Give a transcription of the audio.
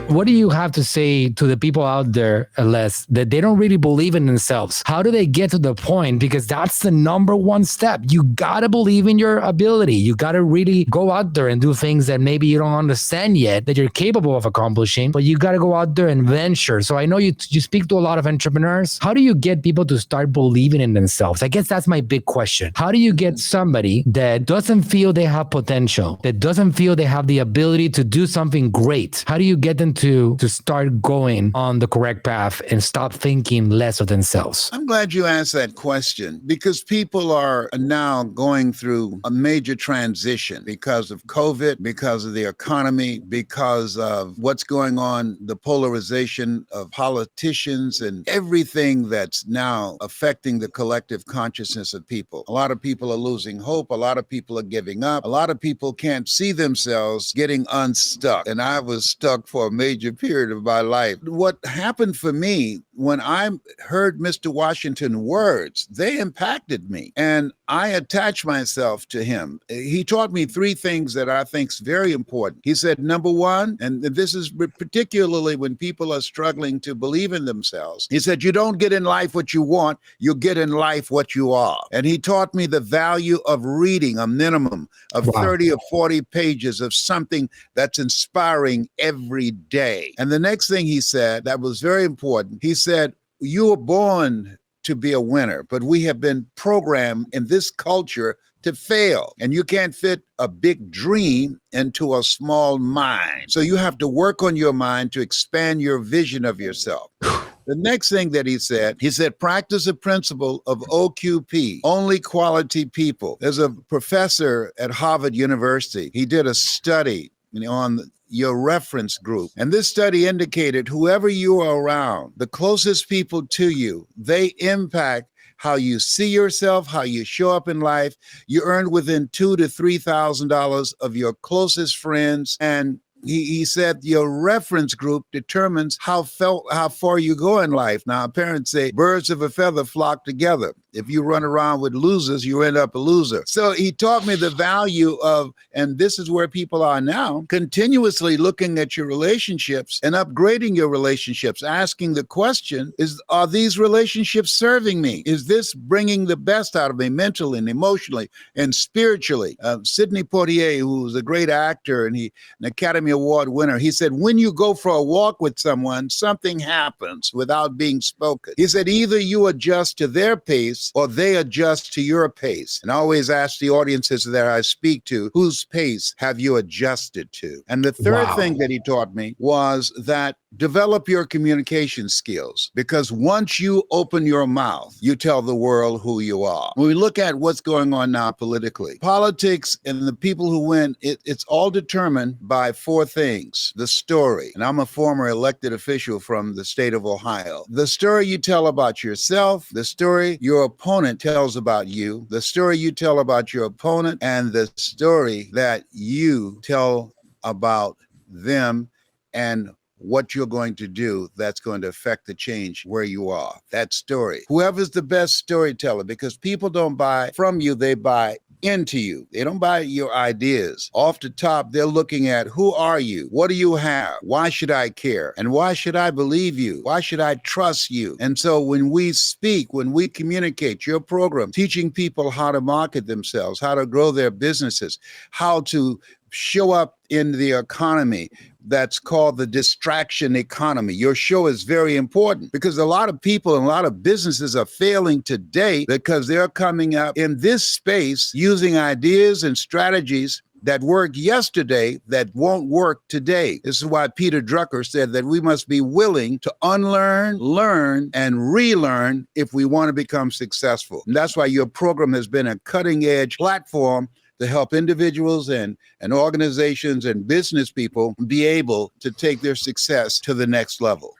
What do you have to say to the people out there, Les, that they don't really believe in themselves? How do they get to the point? Because that's the number one step. You got to believe in your ability. You got to really go out there and do things that maybe you don't understand yet that you're capable of accomplishing, but you got to go out there and venture. So I know you speak to a lot of entrepreneurs. How do you get people to start believing in themselves? I guess that's my big question. How do you get somebody that doesn't feel they have potential, that doesn't feel they have the ability to do something great? How do you get them to start going on the correct path and stop thinking less of themselves? I'm glad you asked that question, because people are now going through a major transition because of COVID, because of the economy, because of what's going on, the polarization of politicians and everything that's now affecting the collective consciousness of people. A lot of people are losing hope. A lot of people are giving up. A lot of people can't see themselves getting unstuck. And I was stuck for a major period of my life. What happened for me when I heard Mr. Washington's words, they impacted me. And I attached myself to him. He taught me three things that I think is very important. He said, number one, and this is particularly when people are struggling to believe in themselves, he said, you don't get in life what you want, you get in life what you are. And he taught me the value of reading a minimum of 30 or 40 pages of something that's inspiring every day. And the next thing he said that was very important, he said, you were born to be a winner, but we have been programmed in this culture to fail. And you can't fit a big dream into a small mind. So you have to work on your mind to expand your vision of yourself. The next thing that he said, practice the principle of OQP, only quality people. There's a professor at Harvard University. He did a study on your reference group. And this study indicated whoever you are around, the closest people to you, they impact how you see yourself, how you show up in life. You earn within $2,000 to $3,000 of your closest friends. And he said your reference group determines how far you go in life. Now, parents say birds of a feather flock together. If you run around with losers, you end up a loser. So he taught me the value of, and this is where people are now, continuously looking at your relationships and upgrading your relationships, asking the question, are these relationships serving me? Is this bringing the best out of me mentally and emotionally and spiritually? Sidney Poitier, who was a great actor and an Academy Award winner, he said, when you go for a walk with someone, something happens without being spoken. He said, either you adjust to their pace or they adjust to your pace. And I always ask the audiences that I speak to, whose pace have you adjusted to? And the third thing that he taught me was that develop your communication skills, because once you open your mouth, you tell the world who you are. When we look at what's going on now politically, politics and the people who win, it's all determined by four things. The story, and I'm a former elected official from the state of Ohio. The story you tell about yourself, the story your opponent tells about you, the story you tell about your opponent, and the story that you tell about them and what you're going to do that's going to affect the change where you are. That story. Whoever's the best storyteller, because people don't buy from you, they buy into you. They don't buy your ideas. Off the top, they're looking at who are you? What do you have? Why should I care? And why should I believe you? Why should I trust you? And so when we speak, when we communicate, your program, teaching people how to market themselves, how to grow their businesses, how to show up in the economy that's called the distraction economy. Your show is very important because a lot of people and a lot of businesses are failing today because they're coming up in this space using ideas and strategies that worked yesterday that won't work today. This is why Peter Drucker said that we must be willing to unlearn, learn, and relearn if we want to become successful. And that's why your program has been a cutting-edge platform to help individuals and organizations and business people be able to take their success to the next level.